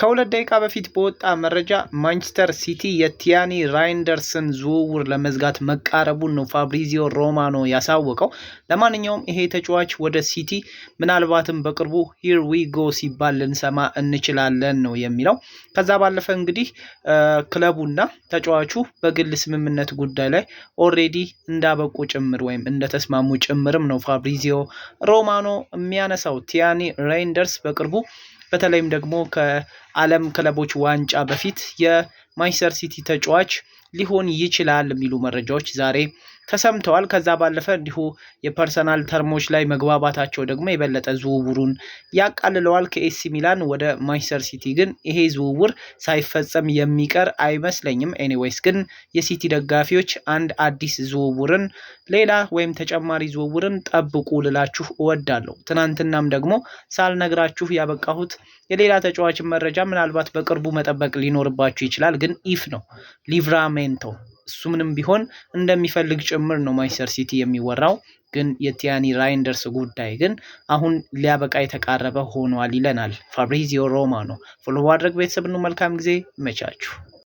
ከሁለት ደቂቃ በፊት በወጣ መረጃ ማንቸስተር ሲቲ የቲያኒ ራይንደርስን ዝውውር ለመዝጋት መቃረቡን ነው ፋብሪዚዮ ሮማኖ ያሳወቀው። ለማንኛውም ይሄ ተጫዋች ወደ ሲቲ ምናልባትም በቅርቡ ሂር ዊ ጎ ሲባል ልንሰማ እንችላለን ነው የሚለው። ከዛ ባለፈ እንግዲህ ክለቡና ተጫዋቹ በግል ስምምነት ጉዳይ ላይ ኦልሬዲ እንዳበቁ ጭምር ወይም እንደተስማሙ ጭምርም ነው ፋብሪዚዮ ሮማኖ የሚያነሳው። ቲያኒ ራይንደርስ በቅርቡ በተለይም ደግሞ ከዓለም ክለቦች ዋንጫ በፊት የማንቸስተር ሲቲ ተጫዋች ሊሆን ይችላል የሚሉ መረጃዎች ዛሬ ተሰምተዋል። ከዛ ባለፈ እንዲሁ የፐርሰናል ተርሞች ላይ መግባባታቸው ደግሞ የበለጠ ዝውውሩን ያቃልለዋል። ከኤሲ ሚላን ወደ ማንቸስተር ሲቲ ግን ይሄ ዝውውር ሳይፈጸም የሚቀር አይመስለኝም። ኤኒዌይስ ግን የሲቲ ደጋፊዎች አንድ አዲስ ዝውውርን ሌላ ወይም ተጨማሪ ዝውውርን ጠብቁ ልላችሁ እወዳለሁ። ትናንትናም ደግሞ ሳልነግራችሁ ያበቃሁት የሌላ ተጫዋችን መረጃ ምናልባት በቅርቡ መጠበቅ ሊኖርባችሁ ይችላል። ግን ኢፍ ነው ሊቭራሜንቶ እሱ ምንም ቢሆን እንደሚፈልግ ጭምር ነው ማንቸስተር ሲቲ የሚወራው። ግን የቲያኒ ራይንደርስ ጉዳይ ግን አሁን ሊያበቃ የተቃረበ ሆኗል ይለናል ፋብሪዚዮ ሮማኖ። ፎሎ ማድረግ ቤተሰብ ነው። መልካም ጊዜ መቻችሁ።